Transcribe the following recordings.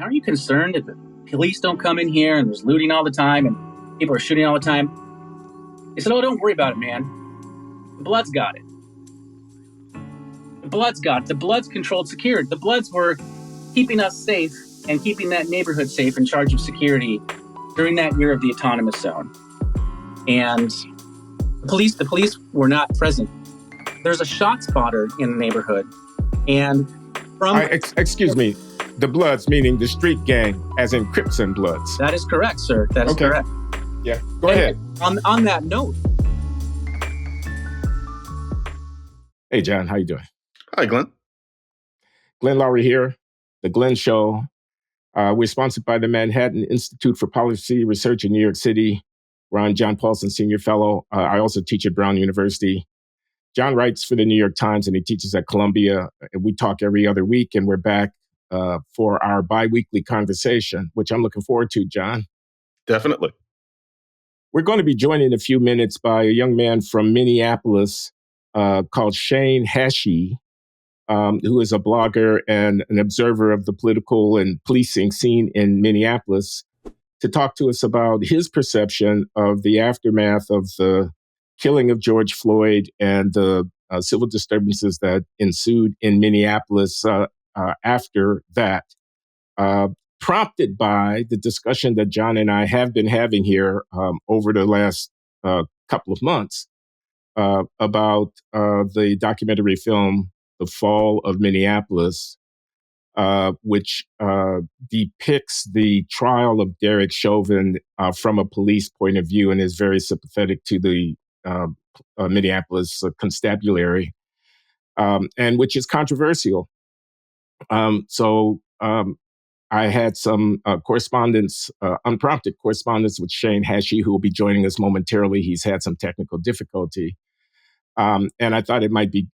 aren't you concerned if the police don't come in here and there's looting all the time and people are shooting all the time? He said, oh, don't worry about it, man. The Bloods got it. The Bloods got it. The Bloods controlled security. The Bloods were keeping us safe and keeping that neighborhood safe in charge of security during that year of the autonomous zone. And the police were not present. There's a shot spotter in the neighborhood. And from... excuse me. The Bloods, meaning the street gang, as in Crips and Bloods. That is correct, sir. That is correct. Yeah, go ahead. On that note. Hey, John, how you doing? Hi, Glenn. Glenn Loury here, The Glenn Show. We're sponsored by the Manhattan Institute for Policy Research in New York City, where I'm John Paulson Senior Fellow. I also teach at Brown University. John writes for the New York Times, and he teaches at Columbia. We talk every other week, and we're back for our bi-weekly conversation, which I'm looking forward to, John. Definitely. We're going to be joined in a few minutes by a young man from Minneapolis called Shane Hachey, who is a blogger and an observer of the political and policing scene in Minneapolis, to talk to us about his perception of the aftermath of the killing of George Floyd and the civil disturbances that ensued in Minneapolis after that, prompted by the discussion that John and I have been having here over the last couple of months about the documentary film, The Fall of Minneapolis, which depicts the trial of Derek Chauvin from a police point of view and is very sympathetic to the Minneapolis constabulary, and which is controversial. So I had some correspondence, unprompted correspondence with Shane Hachey, who will be joining us momentarily. He's had some technical difficulty. And I thought it might be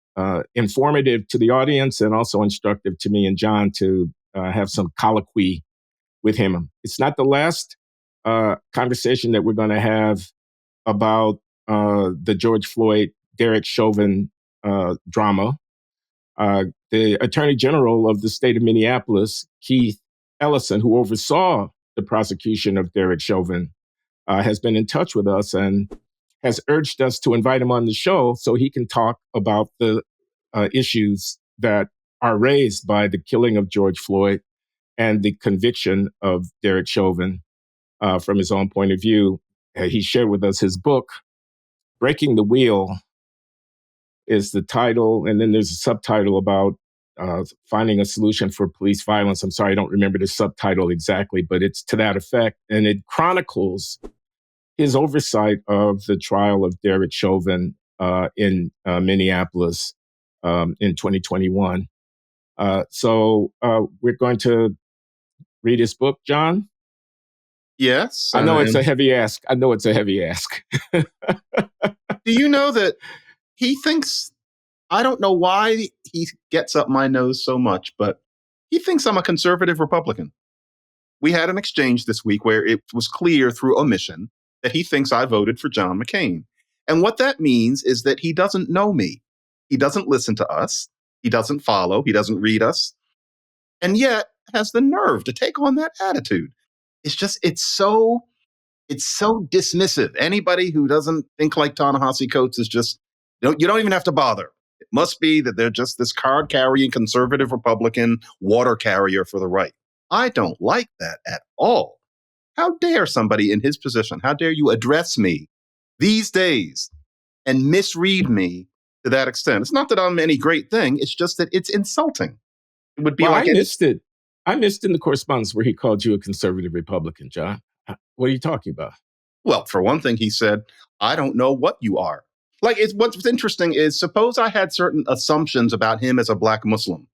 informative to the audience and also instructive to me and John to have some colloquy with him. It's not the last conversation that we're going to have about the George Floyd, Derek Chauvin drama. The Attorney General of the state of Minneapolis, Keith Ellison, who oversaw the prosecution of Derek Chauvin, has been in touch with us and has urged us to invite him on the show so he can talk about the issues that are raised by the killing of George Floyd and the conviction of Derek Chauvin from his own point of view. He shared with us his book, Breaking the Wheel is the title, and then there's a subtitle about finding a solution for police violence. I'm sorry, I don't remember the subtitle exactly, but it's to that effect. And it chronicles his oversight of the trial of Derek Chauvin in Minneapolis in 2021. So we're going to read his book, John. Yes. I know it's a heavy ask. Do you know that he thinks, I don't know why he gets up my nose so much, but he thinks I'm a conservative Republican. We had an exchange this week where it was clear through omission that he thinks I voted for John McCain. And what that means is that he doesn't know me. He doesn't listen to us. He doesn't follow. He doesn't read us. And yet has the nerve to take on that attitude. It's so dismissive. Anybody who doesn't think like Ta-Nehisi Coates is just, you don't even have to bother. It must be that they're just this card-carrying conservative Republican water carrier for the right. I don't like that at all. How dare somebody in his position, how dare you address me these days and misread me to that extent? It's not that I'm any great thing. It's just that it's insulting. It would be I missed in the correspondence where he called you a conservative Republican, John. What are you talking about? Well, for one thing, he said, I don't know what you are. What's interesting is, suppose I had certain assumptions about him as a Black Muslim.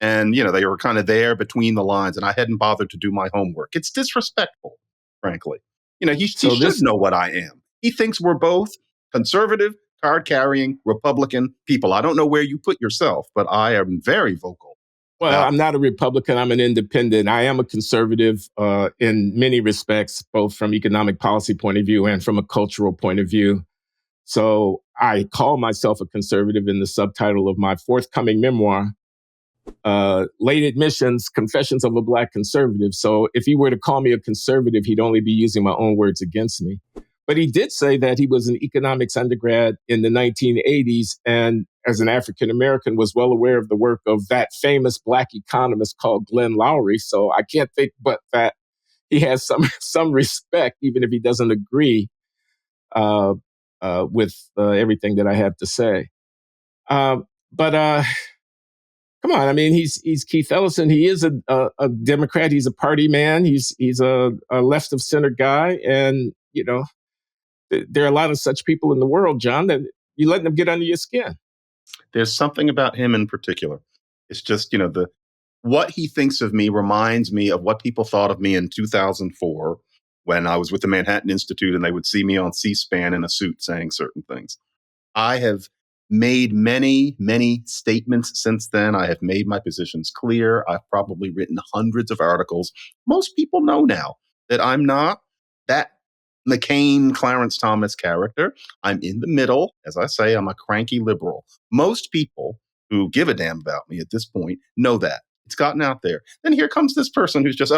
And, they were kind of there between the lines and I hadn't bothered to do my homework. It's disrespectful, frankly. He should know what I am. He thinks we're both conservative, card-carrying, Republican people. I don't know where you put yourself, but I am very vocal. Well, I'm not a Republican. I'm an independent. I am a conservative in many respects, both from economic policy point of view and from a cultural point of view. So I call myself a conservative in the subtitle of my forthcoming memoir, Late Admissions, Confessions of a Black Conservative. So if he were to call me a conservative, he'd only be using my own words against me. But he did say that he was an economics undergrad in the 1980s, and as an African-American was well aware of the work of that famous Black economist called Glenn Loury. So I can't think but that he has some respect, even if he doesn't agree with everything that I have to say. But come on, I mean, he's Keith Ellison. He is a Democrat. He's a party man. He's a left of center guy, and there are a lot of such people in the world, John, that you let them get under your skin. There's something about him in particular. It's just, what he thinks of me reminds me of what people thought of me in 2004 when I was with the Manhattan Institute and they would see me on C-SPAN in a suit saying certain things. I have made many, many statements since then. I have made my positions clear. I've probably written hundreds of articles. Most people know now that I'm not that McCain, Clarence Thomas character. I'm in the middle. As I say, I'm a cranky liberal. Most people who give a damn about me at this point know that. It's gotten out there. Then here comes this person who's just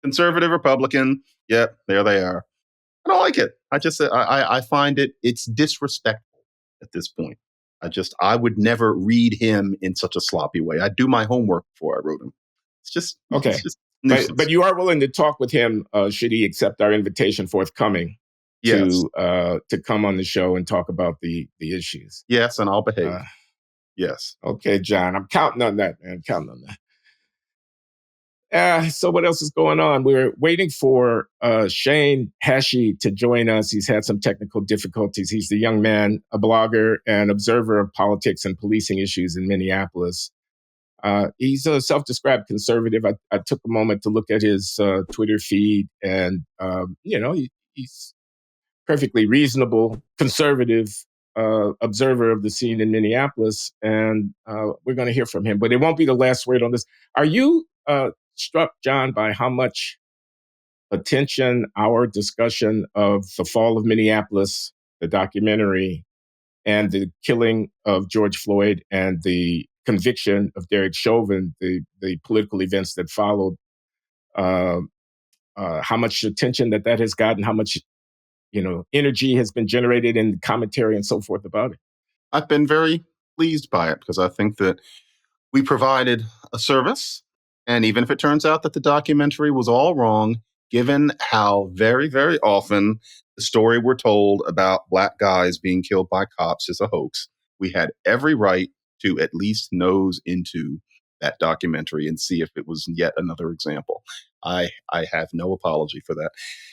conservative Republican. Yep, there they are. I don't like it. I find it's disrespectful at this point. I would never read him in such a sloppy way. I'd do my homework before I wrote him. It's just okay. It's just but you are willing to talk with him should he accept our invitation forthcoming yes. to come on the show and talk about the issues. Yes, and I'll behave. Yes. Okay, John. I'm counting on that, man. Counting on that. So what else is going on? We're waiting for Shane Hachey to join us. He's had some technical difficulties. He's the young man, a blogger and observer of politics and policing issues in Minneapolis. He's a self-described conservative. I took a moment to look at his Twitter feed, and he's perfectly reasonable, conservative observer of the scene in Minneapolis, and we're going to hear from him. But it won't be the last word on this. Are you struck, John, by how much attention our discussion of the fall of Minneapolis, the documentary, and the killing of George Floyd and the conviction of Derek Chauvin, the political events that followed, how much attention that has gotten, how much energy has been generated in commentary and so forth about it? I've been very pleased by it because I think that we provided a service. And even if it turns out that the documentary was all wrong, given how very, very often the story we're told about Black guys being killed by cops is a hoax, we had every right to at least nose into that documentary and see if it was yet another example. I have no apology for that.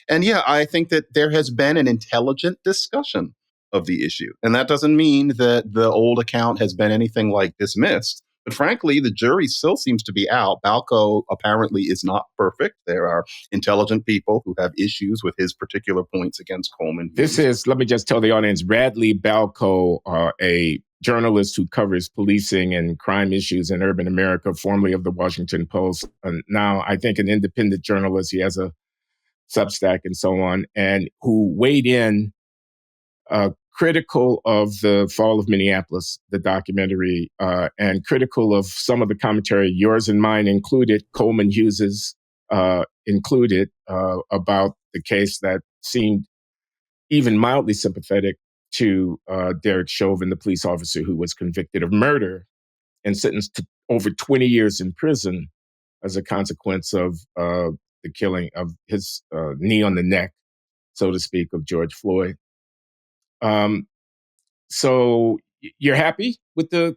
And yeah, I think that there has been an intelligent discussion of the issue. And that doesn't mean that the old account has been anything like dismissed. But frankly, the jury still seems to be out. Balco apparently is not perfect. There are intelligent people who have issues with his particular points against Coleman. This is, let me just tell the audience, Bradley Balco, a journalist who covers policing and crime issues in urban America, formerly of the Washington Post, and now I think an independent journalist. He has a Substack and so on, and who weighed in critical of the fall of Minneapolis, the documentary, and critical of some of the commentary, yours and mine included, Coleman Hughes's included, about the case that seemed even mildly sympathetic to Derek Chauvin, the police officer who was convicted of murder and sentenced to over 20 years in prison as a consequence of the killing of his knee on the neck, so to speak, of George Floyd. So you're happy with the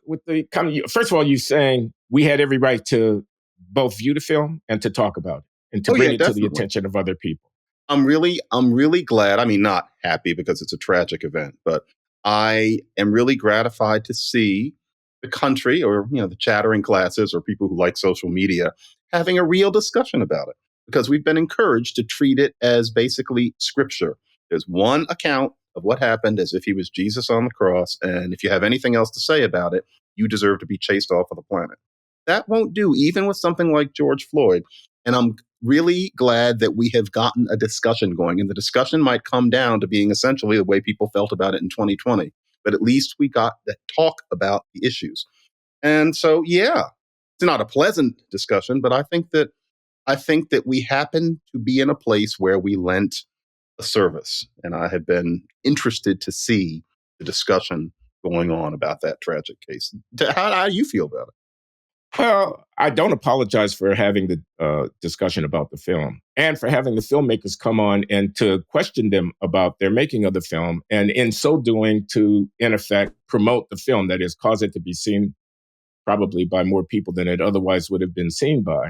first of all, you're saying we had every right to both view the film and to talk about it and to bring it to the attention of other people. I'm really glad. I mean, not happy because it's a tragic event, but I am really gratified to see the country, or the chattering classes or people who like social media, having a real discussion about it, because we've been encouraged to treat it as basically scripture. There's one account of what happened as if he was Jesus on the cross, and if you have anything else to say about it, you deserve to be chased off of the planet. That won't do, even with something like George Floyd. And I'm really glad that we have gotten a discussion going, and the discussion might come down to being essentially the way people felt about it in 2020. But at least we got to talk about the issues. And so, yeah, It's not a pleasant discussion, but I think that we happen to be in a place where we lent a service, and I have been interested to see the discussion going on about that tragic case. How do you feel about it? Well, I don't apologize for having the discussion about the film and for having the filmmakers come on and to question them about their making of the film. And in so doing, to, in effect, promote the film, that is, cause it to be seen probably by more people than it otherwise would have been seen by.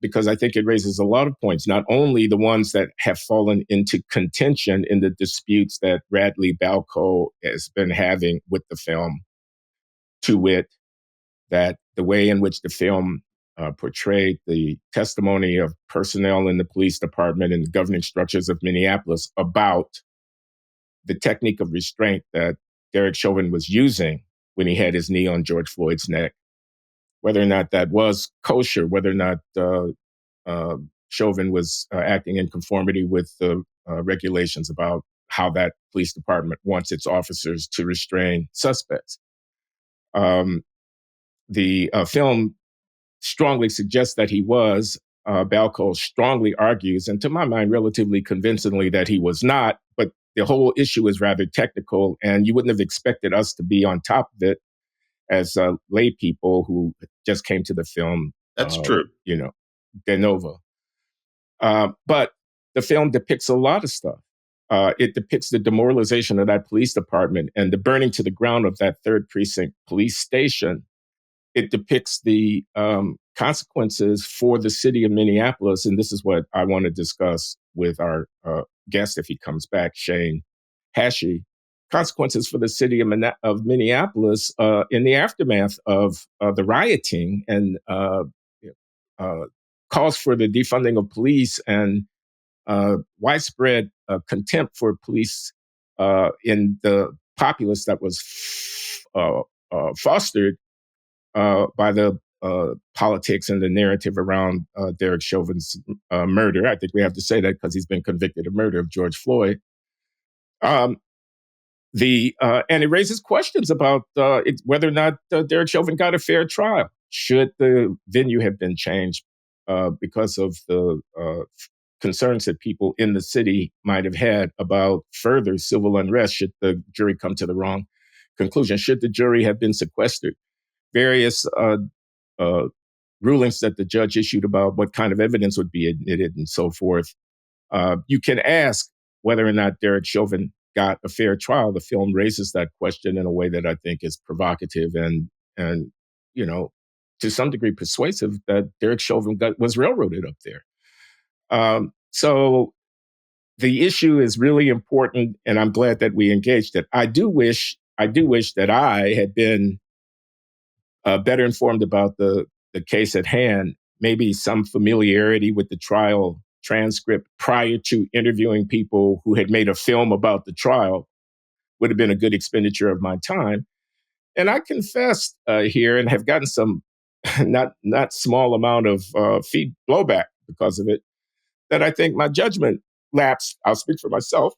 Because I think it raises a lot of points, not only the ones that have fallen into contention in the disputes that Radley Balco has been having with the film, to wit, that the way in which the film portrayed the testimony of personnel in the police department and the governing structures of Minneapolis about the technique of restraint that Derek Chauvin was using when he had his knee on George Floyd's neck, whether or not that was kosher, whether or not Chauvin was acting in conformity with the regulations about how that police department wants its officers to restrain suspects. The film strongly suggests that he was. Balco strongly argues, and to my mind, relatively convincingly, that he was not. But the whole issue is rather technical, and you wouldn't have expected us to be on top of it as lay people who just came to the film. That's true. De novo. But the film depicts a lot of stuff. It depicts the demoralization of that police department and the burning to the ground of that 3rd Precinct police station. It depicts the consequences for the city of Minneapolis, and this is what I want to discuss with our guest if he comes back, Shane Hachey. Consequences for the city of Minneapolis in the aftermath of the rioting and calls for the defunding of police and widespread contempt for police in the populace that was fostered by the politics and the narrative around Derek Chauvin's murder. I think we have to say that because he's been convicted of murder of George Floyd. And it raises questions about whether or not Derek Chauvin got a fair trial. Should the venue have been changed because of the concerns that people in the city might have had about further civil unrest should the jury come to the wrong conclusion? Should the jury have been sequestered? Various rulings that the judge issued about what kind of evidence would be admitted and so forth. You can ask whether or not Derek Chauvin got a fair trial. The film raises that question in a way that I think is provocative and to some degree persuasive, that Derek Chauvin was railroaded up there. So the issue is really important, and I'm glad that we engaged it. I do wish that I had been better informed about the case at hand, maybe some familiarity with the trial transcript prior to interviewing people who had made a film about the trial would have been a good expenditure of my time. And I confessed here and have gotten some not small amount of blowback because of it, that I think my judgment lapsed. I'll speak for myself,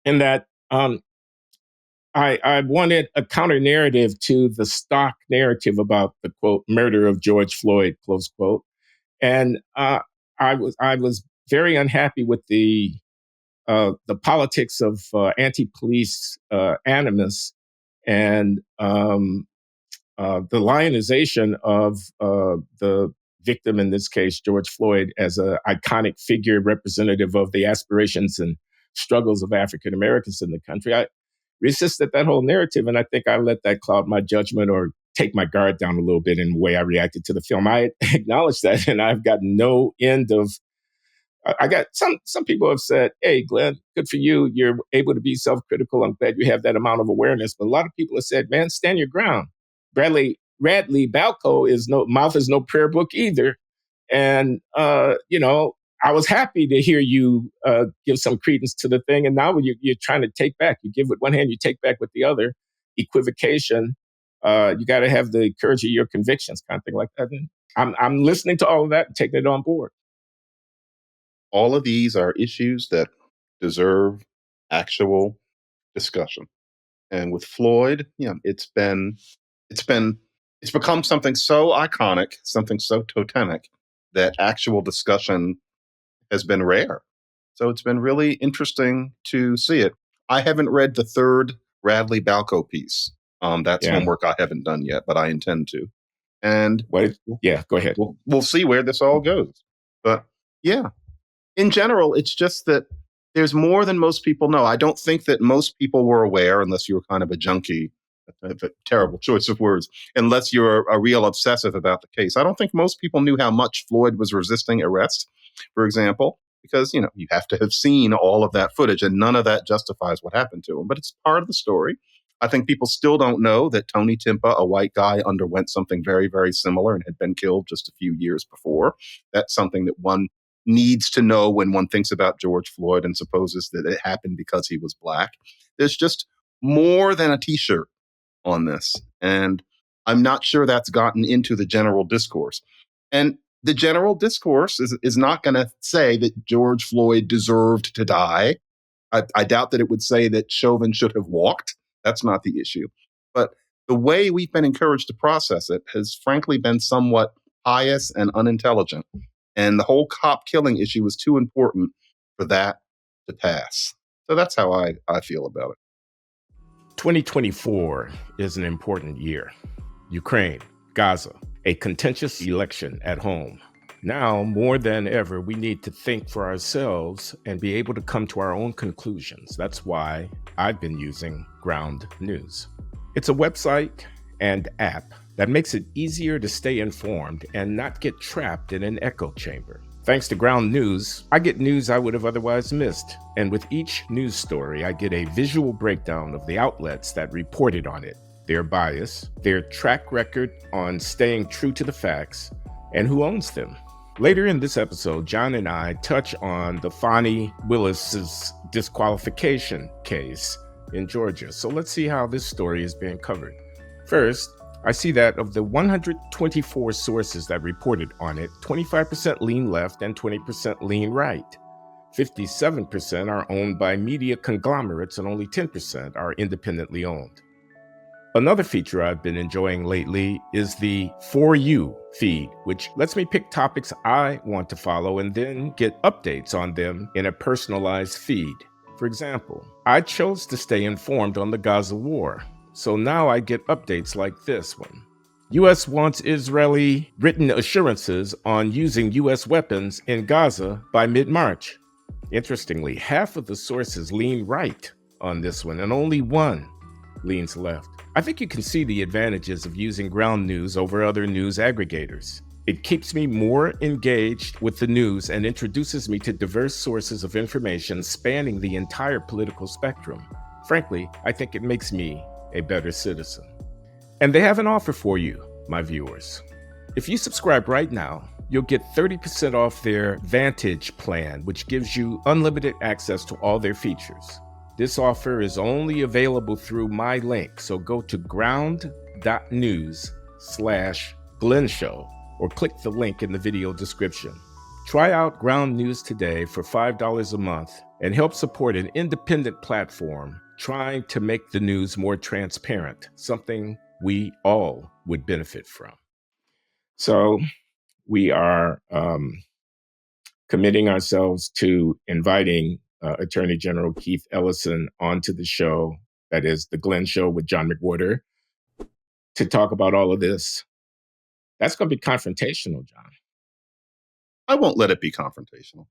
in that I wanted a counter narrative to the stock narrative about the, quote, murder of George Floyd, close quote. And I was very unhappy with the politics of anti-police animus and the lionization of the victim, in this case, George Floyd, as an iconic figure representative of the aspirations and struggles of African Americans in the country. I resisted that whole narrative, and I think I let that cloud my judgment or take my guard down a little bit in the way I reacted to the film. I acknowledge that, and I've got no end of. I got some people have said, "Hey, Glenn, good for you. You're able to be self-critical. I'm glad you have that amount of awareness." But a lot of people have said, "Man, stand your ground." Radley Balco is no prayer book either, and I was happy to hear you give some credence to the thing. And now you're trying to take back. You give with one hand, you take back with the other. Equivocation. You got to have the courage of your convictions, kind of thing like that. And I'm listening to all of that and taking it on board. All of these are issues that deserve actual discussion. And with Floyd, it's been it's become something so iconic, something so totemic, that actual discussion has been rare. So it's been really interesting to see it. I haven't read the third Radley Balco piece. That's Yeah. homework I haven't done yet, but I intend to. And yeah, go ahead. We'll see where this all goes. But yeah, in general, it's just that there's more than most people know. I don't think that most people were aware, unless you were kind of a junkie, a terrible choice of words, unless you're a real obsessive about the case. I don't think most people knew how much Floyd was resisting arrest, for example, because, you have to have seen all of that footage, and none of that justifies what happened to him. But it's part of the story. I think people still don't know that Tony Timpa, a white guy, underwent something very, very similar and had been killed just a few years before. That's something that one needs to know when one thinks about George Floyd and supposes that it happened because he was black. There's just more than a t-shirt on this. And I'm not sure that's gotten into the general discourse. And the general discourse is not going to say that George Floyd deserved to die. I doubt that it would say that Chauvin should have walked. That's not the issue. But the way we've been encouraged to process it has frankly been somewhat pious and unintelligent. And the whole cop killing issue was too important for that to pass. So that's how I feel about it. 2024 is an important year. Ukraine, Gaza, a contentious election at home. Now, more than ever, we need to think for ourselves and be able to come to our own conclusions. That's why I've been using Ground News. It's a website and app that makes it easier to stay informed and not get trapped in an echo chamber. Thanks to Ground News, I get news I would have otherwise missed. And with each news story, I get a visual breakdown of the outlets that reported on it, their bias, their track record on staying true to the facts, and who owns them. Later in this episode, John and I touch on the Fani Willis's disqualification case in Georgia. So let's see how this story is being covered. First, I see that of the 124 sources that reported on it, 25% lean left and 20% lean right. 57% are owned by media conglomerates and only 10% are independently owned. Another feature I've been enjoying lately is the For You feed, which lets me pick topics I want to follow and then get updates on them in a personalized feed. For example, I chose to stay informed on the Gaza war, so now I get updates like this one. U.S. wants Israeli written assurances on using U.S. weapons in Gaza by mid-March. Interestingly, half of the sources lean right on this one, and only one leans left. I think you can see the advantages of using Ground News over other news aggregators. It keeps me more engaged with the news and introduces me to diverse sources of information spanning the entire political spectrum. Frankly, I think it makes me a better citizen. And they have an offer for you, my viewers. If you subscribe right now, you'll get 30% off their Vantage plan, which gives you unlimited access to all their features. This offer is only available through my link, so go to ground.news/GlennShow or click the link in the video description. Try out Ground News today for $5 a month and help support an independent platform trying to make the news more transparent, something we all would benefit from. So we are committing ourselves to inviting Attorney General Keith Ellison onto the show, that is the Glenn Show with John McWhorter, to talk about all of this. That's going to be confrontational, John. I won't let it be confrontational.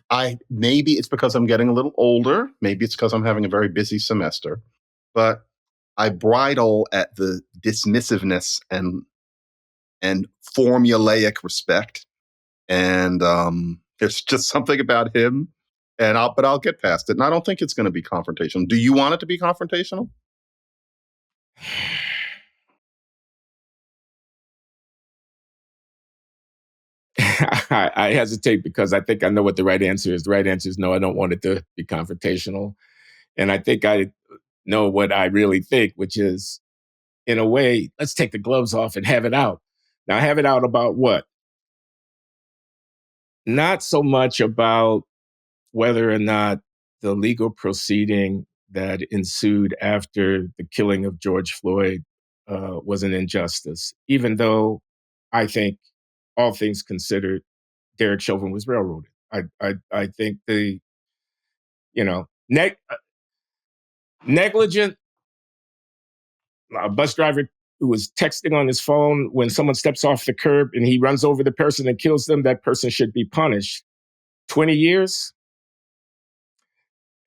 I maybe it's because I'm getting a little older. Maybe it's because I'm having a very busy semester, but I bridle at the dismissiveness and formulaic respect. And there's just something about him. But I'll get past it. And I don't think it's going to be confrontational. Do you want it to be confrontational? I hesitate because I think I know what the right answer is. The right answer is no, I don't want it to be confrontational. And I think I know what I really think, which is, in a way, let's take the gloves off and have it out. Now, have it out about what? Not so much about whether or not the legal proceeding that ensued after the killing of George Floyd was an injustice, even though I think, all things considered, Derek Chauvin was railroaded. I think the, negligent bus driver who was texting on his phone when someone steps off the curb and he runs over the person and kills them, that person should be punished. 20 years?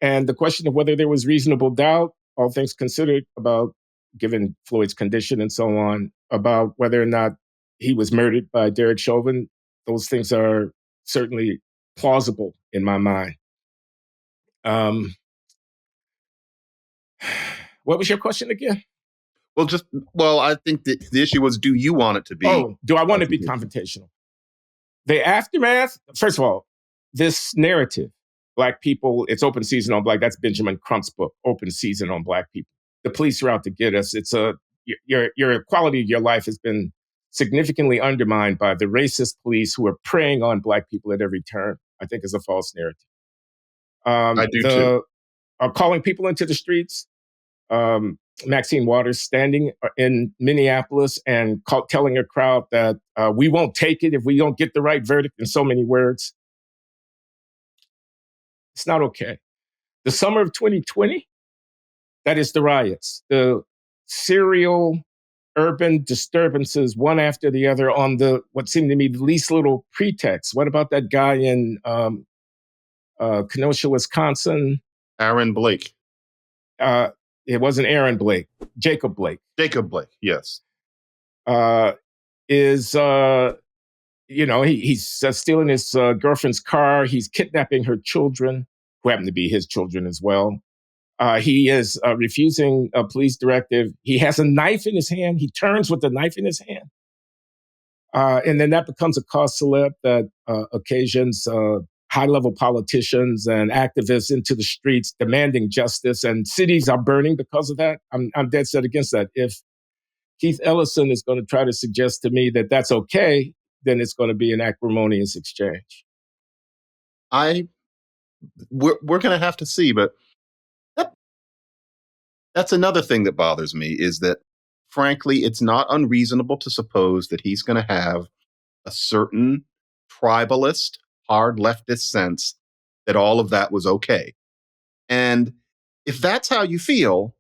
And the question of whether there was reasonable doubt, all things considered, about given Floyd's condition and so on, about whether or not he was murdered by Derek Chauvin, those things are certainly plausible in my mind. What was your question again? Well, I think the issue was, do you want it to be? Oh, do I want to be confrontational? The aftermath, first of all, this narrative, Black people, it's open season on Black, that's Benjamin Crump's book, Open Season on Black People. The police are out to get us. It's your quality of your life has been significantly undermined by the racist police who are preying on Black people at every turn, I think is a false narrative. I do too. Calling people into the streets, Maxine Waters standing in Minneapolis and telling a crowd that we won't take it if we don't get the right verdict in so many words. It's not okay. The summer of 2020, that is the riots, the serial urban disturbances, one after the other on what seemed to me the least little pretext. What about that guy in Kenosha, Wisconsin? Aaron Blake. It wasn't Aaron Blake, Jacob Blake. Jacob Blake, yes. He's stealing his girlfriend's car. He's kidnapping her children, who happen to be his children as well. He is refusing a police directive. He has a knife in his hand. He turns with the knife in his hand. And then that becomes a cause célèbre that occasions high-level politicians and activists into the streets demanding justice, and cities are burning because of that. I'm dead set against that. If Keith Ellison is going to try to suggest to me that that's okay, then it's going to be an acrimonious exchange. We're going to have to see, but that's another thing that bothers me, is that, frankly, it's not unreasonable to suppose that he's going to have a certain tribalist, hard leftist sense that all of that was okay. And if that's how you feel,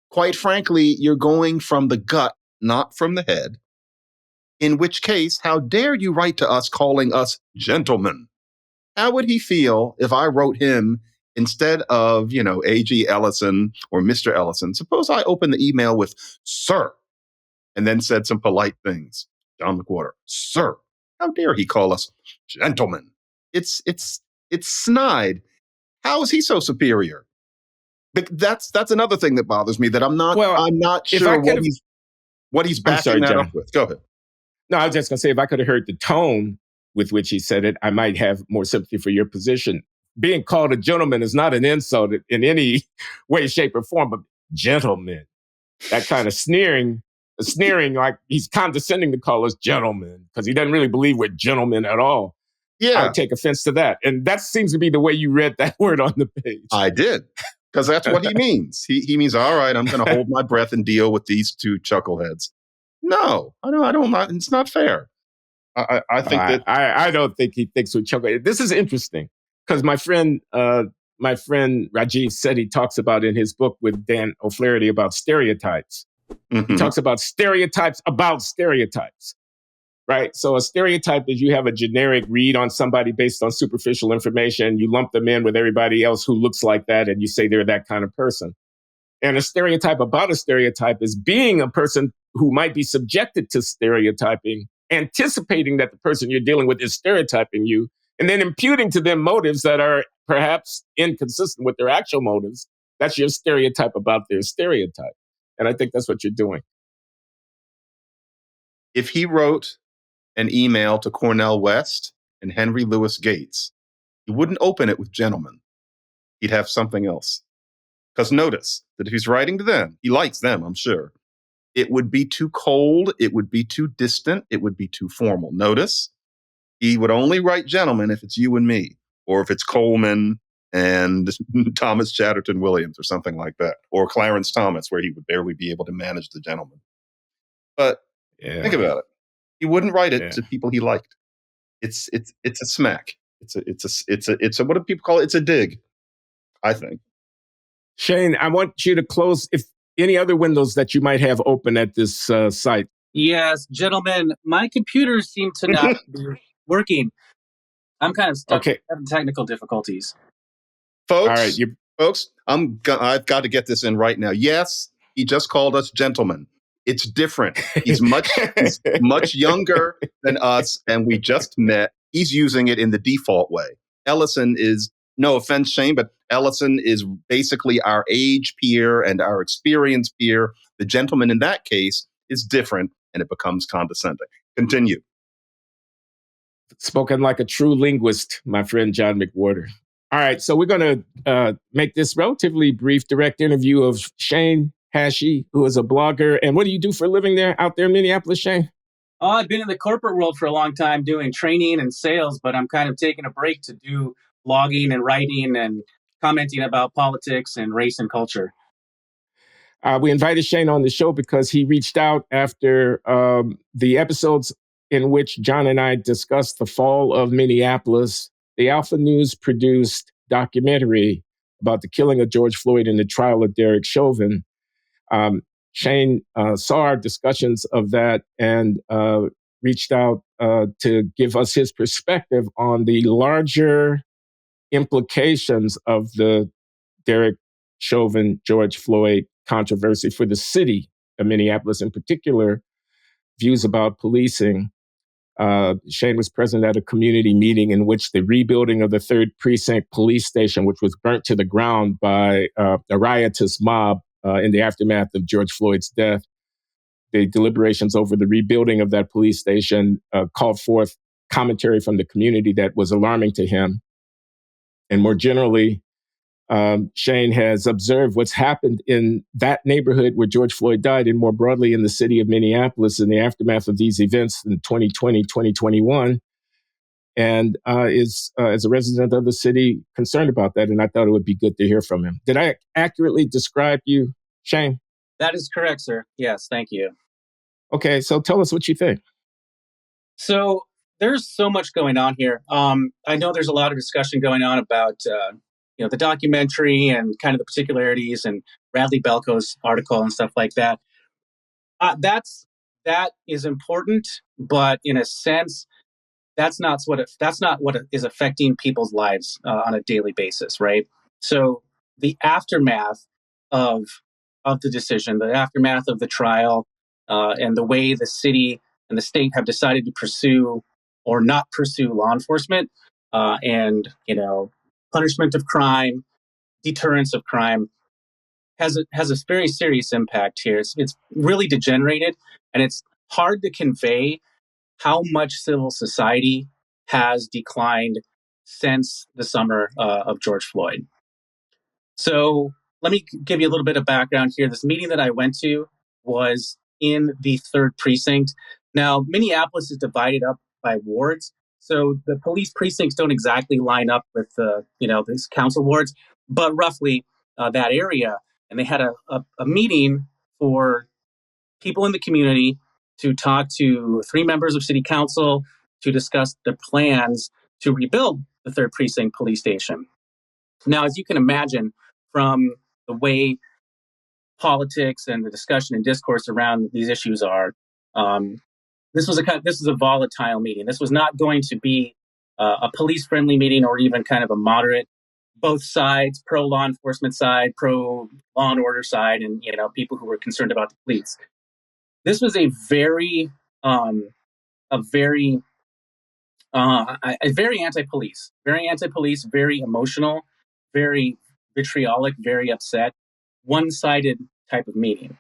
quite frankly, you're going from the gut, not from the head. In which case, how dare you write to us calling us gentlemen? How would he feel if I wrote him instead of, A.G. Ellison or Mr. Ellison? Suppose I opened the email with "Sir," and then said some polite things. John McWhorter, "Sir." How dare he call us gentlemen? It's snide. How is he so superior? That's another thing that bothers me, that I'm not sure what he's backing that up with. Go ahead. No, I was just going to say, if I could have heard the tone with which he said it, I might have more sympathy for your position. Being called a gentleman is not an insult in any way, shape, or form, but gentlemen, that kind of sneering, like he's condescending to call us gentlemen because he doesn't really believe we're gentlemen at all. Yeah. I take offense to that. And that seems to be the way you read that word on the page. I did, because that's what he means. He means, all right, I'm going to hold my breath and deal with these two chuckleheads. No, I don't. It's not fair. I think that I don't think he thinks with chuckleheads. This is interesting because my friend Rajiv said he talks about in his book with Dan O'Flaherty about stereotypes. Mm-hmm. He talks about stereotypes about stereotypes. Right. So a stereotype is you have a generic read on somebody based on superficial information. You lump them in with everybody else who looks like that, and you say they're that kind of person. And a stereotype about a stereotype is being a person who might be subjected to stereotyping, anticipating that the person you're dealing with is stereotyping you, and then imputing to them motives that are perhaps inconsistent with their actual motives. That's your stereotype about their stereotype. And I think that's what you're doing. If he wrote an email to Cornel West and Henry Louis Gates, he wouldn't open it with gentlemen. He'd have something else. Because notice that if he's writing to them, he likes them, I'm sure. It would be too cold. It would be too distant. It would be too formal. Notice he would only write gentlemen if it's you and me, or if it's Coleman, and Thomas Chatterton Williams or something like that, or Clarence Thomas, where he would barely be able to manage the gentleman. But think about it. He wouldn't write it to people he liked. It's a smack. It's a what do people call it? It's a dig, I think. Shane, I want you to close if any other windows that you might have open at this site. Yes, gentlemen, my computers seem to not be working. I'm kind of stuck. Okay. Having technical difficulties. Folks, all right, folks, I've got to get this in right now. Yes, he just called us gentlemen. It's different. He's much younger than us, and we just met. He's using it in the default way. Ellison is, no offense, Shane, but Ellison is basically our age peer and our experience peer. The gentleman in that case is different, and it becomes condescending. Continue. Spoken like a true linguist, my friend John McWhorter. All right, so we're going to make this relatively brief direct interview of Shane Hachey, who is a blogger. And what do you do for a living out there in Minneapolis, Shane? Oh, I've been in the corporate world for a long time doing training and sales, but I'm kind of taking a break to do blogging and writing and commenting about politics and race and culture. We invited Shane on the show because he reached out after the episodes in which John and I discussed the fall of Minneapolis. The Alpha News produced documentary about the killing of George Floyd and the trial of Derek Chauvin. Shane saw our discussions of that and reached out to give us his perspective on the larger implications of the Derek Chauvin, George Floyd controversy for the city of Minneapolis, in particular, views about policing. Shane was present at a community meeting in which the rebuilding of the 3rd Precinct police station, which was burnt to the ground by a riotous mob in the aftermath of George Floyd's death. The deliberations over the rebuilding of that police station called forth commentary from the community that was alarming to him. And more generally, Shane has observed what's happened in that neighborhood where George Floyd died, and more broadly in the city of Minneapolis in the aftermath of these events in 2020, 2021, and is, as a resident of the city, concerned about that. And I thought it would be good to hear from him. Did I accurately describe you, Shane? That is correct, sir. Yes, thank you. Okay, so tell us what you think. So there's so much going on here. I know there's a lot of discussion going on about the documentary and kind of the particularities and Bradley Belko's article and stuff like that. That is important, but in a sense, that's not what is affecting people's lives on a daily basis, right? So the aftermath of the decision, the aftermath of the trial, and the way the city and the state have decided to pursue or not pursue law enforcement, and punishment of crime, deterrence of crime, has a very serious impact here. It's really degenerated, and it's hard to convey how much civil society has declined since the summer of George Floyd. So let me give you a little bit of background here. This meeting that I went to was in the 3rd Precinct. Now, Minneapolis is divided up by wards. So the police precincts don't exactly line up with these council wards, but roughly that area. And they had a meeting for people in the community to talk to 3 members of city council to discuss the plans to rebuild the 3rd Precinct police station. Now, as you can imagine, from the way politics and the discussion and discourse around these issues are, this was a volatile meeting. This was not going to be a police-friendly meeting or even kind of a moderate. Both sides, pro-law enforcement side, pro-law and order side, and people who were concerned about the police. This was a very anti-police, very emotional, very vitriolic, very upset, one-sided type of meeting.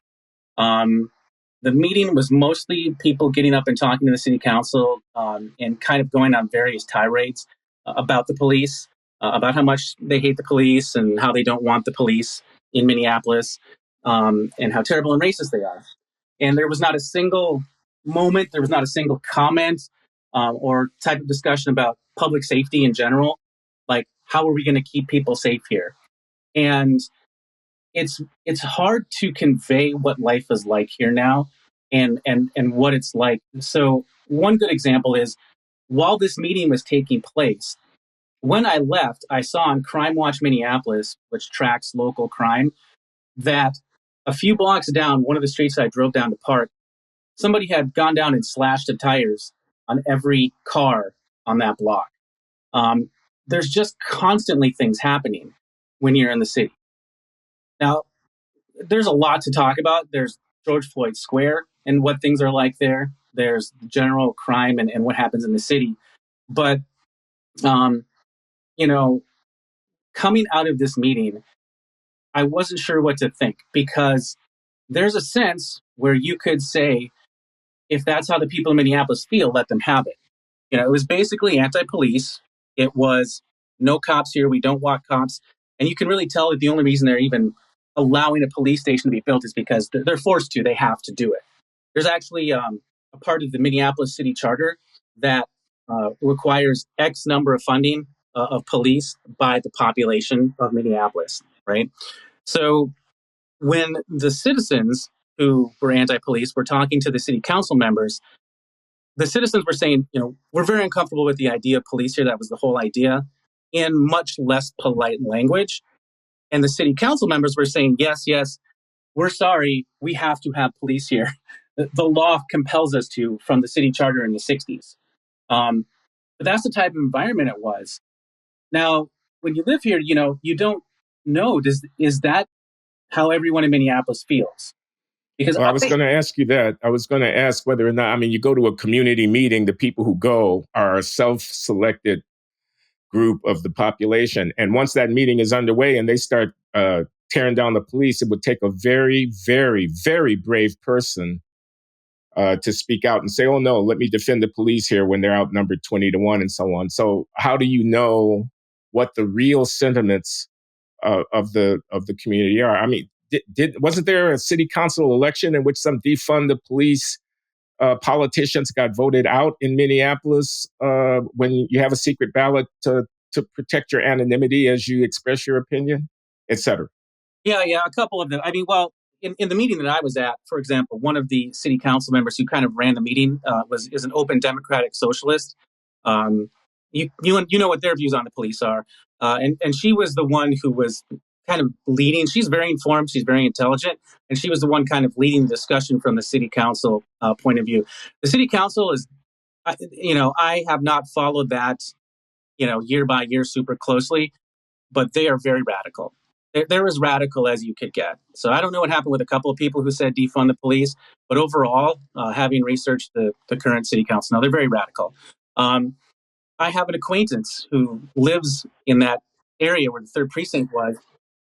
The meeting was mostly people getting up and talking to the city council and kind of going on various tirades about the police, about how much they hate the police and how they don't want the police in Minneapolis, and how terrible and racist they are. And there was not a single moment, there was not a single comment or type of discussion about public safety in general. Like how are we going to keep people safe here? And it's hard to convey what life is like here now and what it's like. So one good example is while this meeting was taking place, when I left, I saw on Crime Watch Minneapolis, which tracks local crime, that a few blocks down, one of the streets I drove down to park, somebody had gone down and slashed the tires on every car on that block. There's just constantly things happening when you're in the city. Now, there's a lot to talk about. There's George Floyd Square and what things are like there. There's general crime and what happens in the city. But, coming out of this meeting, I wasn't sure what to think because there's a sense where you could say, if that's how the people in Minneapolis feel, let them have it. It was basically anti-police. It was no cops here. We don't want cops. And you can really tell that the only reason they're even allowing a police station to be built is because they're forced to. They have to do it. There's actually a part of the Minneapolis City Charter that requires X number of funding of police by the population of Minneapolis, right? So when the citizens who were anti-police were talking to the city council members, the citizens were saying, we're very uncomfortable with the idea of police here. That was the whole idea, in much less polite language. And the city council members were saying, yes, we're sorry, we have to have police here. The law compels us to from the city charter in the 60s. But that's the type of environment it was. Now, when you live here, you don't know, is that how everyone in Minneapolis feels? Because I was going to ask you that. I was going to ask whether or not, you go to a community meeting, the people who go are a self-selected group of the population. And once that meeting is underway and they start tearing down the police, it would take a very, very, very brave person to speak out and say, oh, no, let me defend the police here when they're outnumbered 20-1 and so on. So how do you know what the real sentiments of the community are? Wasn't there a city council election in which some defund the police politicians got voted out in Minneapolis when you have a secret ballot to protect your anonymity as you express your opinion, et cetera? Yeah, a couple of them. In the meeting that I was at, for example, one of the city council members who kind of ran the meeting is an open democratic socialist. You know what their views on the police are, and she was the one who was kind of leading. She's very informed. She's very intelligent. And she was the one kind of leading the discussion from the city council point of view. The city council is, I have not followed that, year by year super closely, but they are very radical. They're as radical as you could get. So I don't know what happened with a couple of people who said defund the police, but overall, having researched the current city council, now they're very radical. I have an acquaintance who lives in that area where the 3rd precinct was.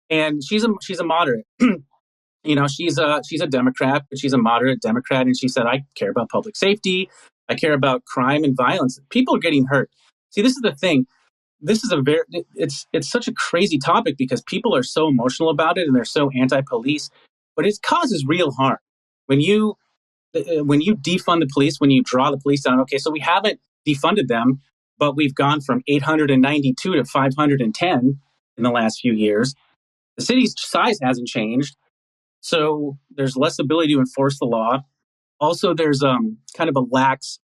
And she's a moderate. She's a Democrat, but she's a moderate Democrat. And she said, I care about public safety. I care about crime and violence. People are getting hurt. See, this is the thing. This is it's such a crazy topic because people are so emotional about it and they're so anti-police, but it causes real harm. When you defund the police, when you draw the police down, okay, so we haven't defunded them, but we've gone from 892 to 510 in the last few years. The city's size hasn't changed, so there's less ability to enforce the law. Also, there's kind of a lax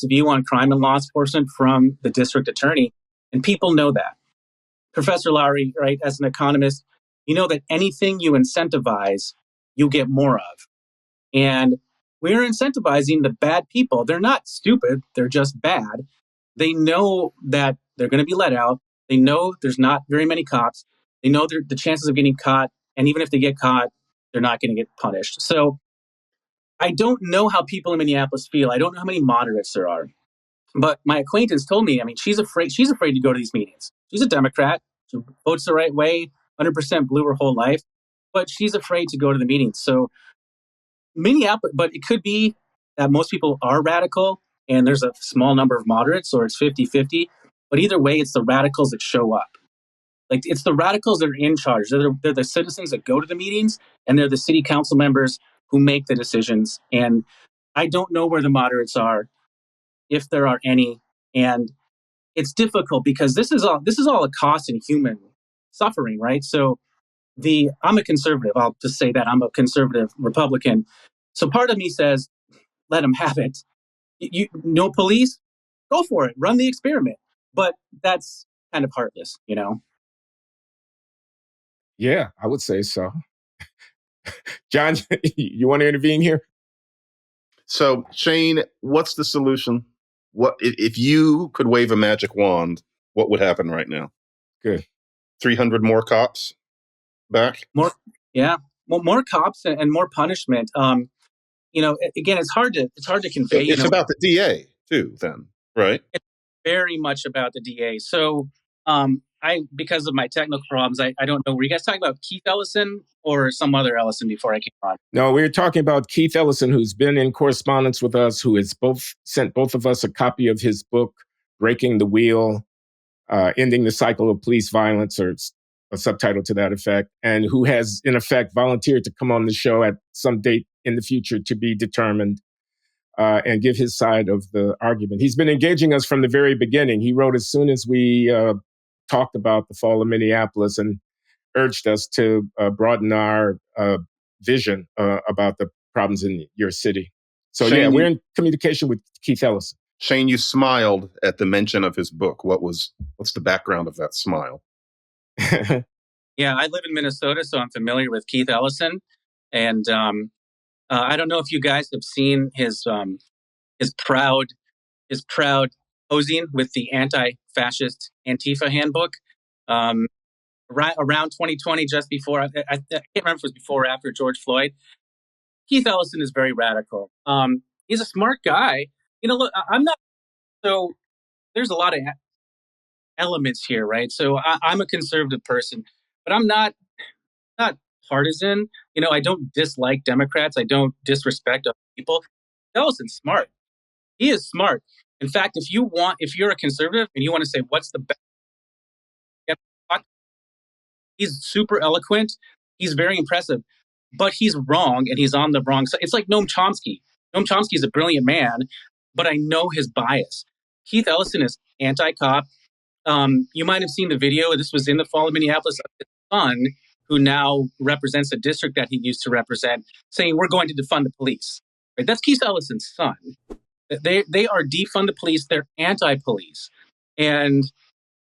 view on crime and law enforcement from the district attorney, and people know that. Professor Loury, right, as an economist, you know that anything you incentivize, you get more of. And we're incentivizing the bad people. They're not stupid, they're just bad. They know that they're going to be let out. They know there's not very many cops. They know the chances of getting caught, and even if they get caught, they're not going to get punished. So I don't know how people in Minneapolis feel. I don't know how many moderates there are. But my acquaintance told me, she's afraid to go to these meetings. She's a Democrat. She votes the right way, 100% blue her whole life. But she's afraid to go to the meetings. So Minneapolis, but it could be that most people are radical and there's a small number of moderates, or it's 50-50. But either way, it's the radicals that show up. Like, it's the radicals that are in charge. They're the citizens that go to the meetings, and they're the city council members who make the decisions. And I don't know where the moderates are, if there are any. And it's difficult because this is all a cost in human suffering, right? So I'm a conservative. I'll just say that I'm a conservative Republican. So part of me says, let them have it. No police, go for it. Run the experiment. But that's kind of heartless, you know? Yeah, I would say so. John, you want to intervene here? So, Shane, what's the solution? What if you could wave a magic wand? What would happen right now? Good. 300 more cops back? More, yeah. Well, more cops and more punishment. You know, again, it's hard to convey. It's about the DA too, then, right? It's very much about the DA. So, because of my technical problems, I don't know. Were you guys talking about Keith Ellison or some other Ellison before I came on? No, we were talking about Keith Ellison, who's been in correspondence with us, who has sent both of us a copy of his book, Breaking the Wheel, Ending the Cycle of Police Violence, or a subtitle to that effect, and who has, in effect, volunteered to come on the show at some date in the future to be determined and give his side of the argument. He's been engaging us from the very beginning. He wrote as soon as we talked about the fall of Minneapolis and urged us to broaden our vision about the problems in your city. So Shane, we're in communication with Keith Ellison. Shane, you smiled at the mention of his book. What's the background of that smile? Yeah, I live in Minnesota, so I'm familiar with Keith Ellison, and I don't know if you guys have seen his proud posing with the anti-fascist Antifa handbook. Right around 2020, just before I can't remember if it was before or after George Floyd. Keith Ellison is very radical. He's a smart guy. You know, look, I'm not so. There's a lot of elements here, right? So I'm a conservative person, but I'm not partisan. You know, I don't dislike Democrats. I don't disrespect other people. Ellison's smart. He is smart. In fact, if you're a conservative and you want to say what's the best, he's super eloquent. He's very impressive, but he's wrong and he's on the wrong side. It's like Noam Chomsky. Noam Chomsky is a brilliant man, but I know his bias. Keith Ellison is anti-cop. You might have seen the video. This was in the fall of Minneapolis. His son, who now represents a district that he used to represent, saying we're going to defund the police. Right? That's Keith Ellison's son. They are defund the police. They're anti-police, and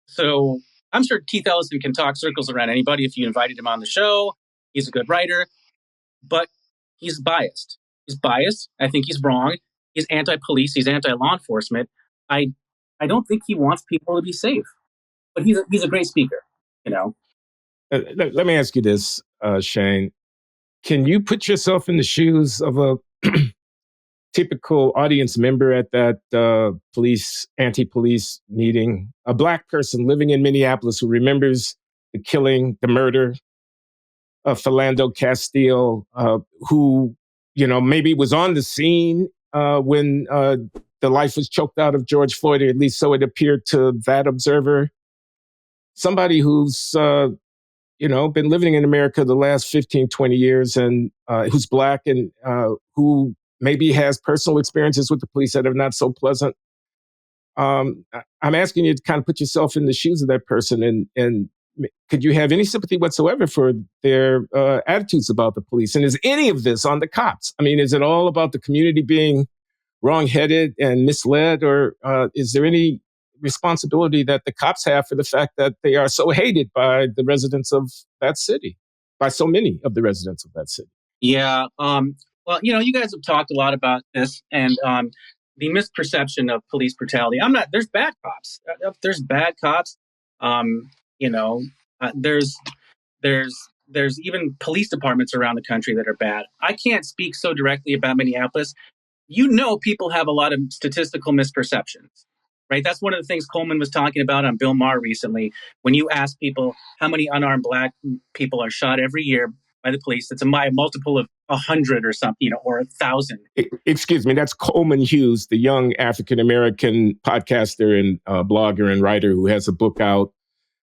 so I'm sure Keith Ellison can talk circles around anybody if you invited him on the show. He's a good writer, but he's biased. He's biased. I think he's wrong. He's anti-police. He's anti-law enforcement. I don't think he wants people to be safe, but he's a great speaker, you know. Let me ask you this, Shane. Can you put yourself in the shoes of a typical audience member at that anti-police meeting, a Black person living in Minneapolis who remembers the murder of Philando Castile, who, maybe was on the scene when the life was choked out of George Floyd, or at least so it appeared to that observer. Somebody who's, been living in America the last 15, 20 years and who's Black and who maybe has personal experiences with the police that are not so pleasant. I'm asking you to kind of put yourself in the shoes of that person and could you have any sympathy whatsoever for their attitudes about the police? And is any of this on the cops? I mean, is it all about the community being wrong-headed and misled, or is there any responsibility that the cops have for the fact that they are so hated by the residents of that city, by so many of the residents of that city? Yeah. Well, you guys have talked a lot about this and the misperception of police brutality. There's bad cops. There's bad cops. There's even police departments around the country that are bad. I can't speak so directly about Minneapolis. People have a lot of statistical misperceptions, right? That's one of the things Coleman was talking about on Bill Maher recently. When you ask people how many unarmed Black people are shot every year by the police, it's a multiple of 100 or something, or 1,000. Excuse me, that's Coleman Hughes, the young African-American podcaster and blogger and writer who has a book out,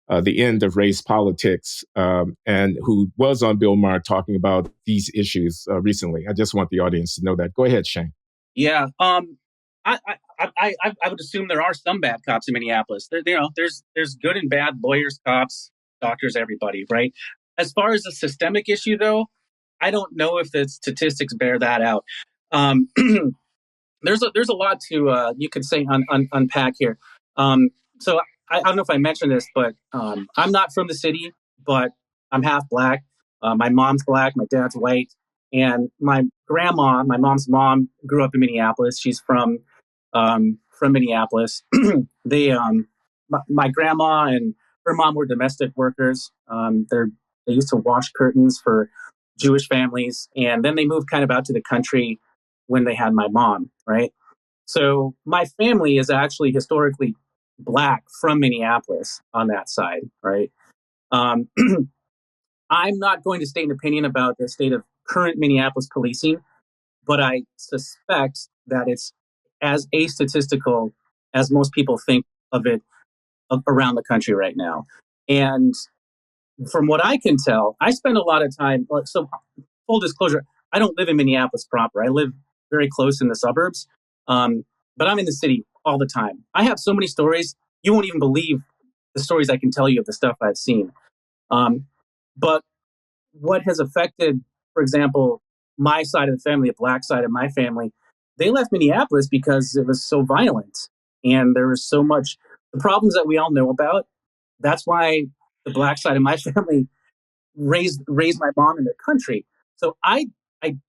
The End of Race Politics, and who was on Bill Maher talking about these issues recently. I just want the audience to know that. Go ahead, Shane. Yeah. I would assume there are some bad cops in Minneapolis. There's good and bad lawyers, cops, doctors, everybody, right? As far as a systemic issue, though, I don't know if the statistics bear that out. Um, there's a lot to you could say unpack here. So I don't know if I mentioned this, but I'm not from the city, but I'm half black. My mom's black, my dad's white, and my grandma, my mom's mom, grew up in Minneapolis. She's from Minneapolis. My grandma and her mom were domestic workers. They used to wash curtains for Jewish families, and then they moved kind of out to the country when they had my mom, right? So my family is actually historically black from Minneapolis on that side, right? Um, I'm not going to state an opinion about the state of current Minneapolis policing, but I suspect that it's as astatistical as most people think of it around the country right now. And from what I can tell, I spend a lot of time. So, full disclosure, I don't live in Minneapolis proper. I live very close in the suburbs, but I'm in the city all the time. I have so many stories. You won't even believe the stories I can tell you of the stuff I've seen. But what has affected, for example, my side of the family, the black side of my family, they left Minneapolis because it was so violent and there was so much the problems that we all know about. That's why the black side of my family raised my mom in the country. So I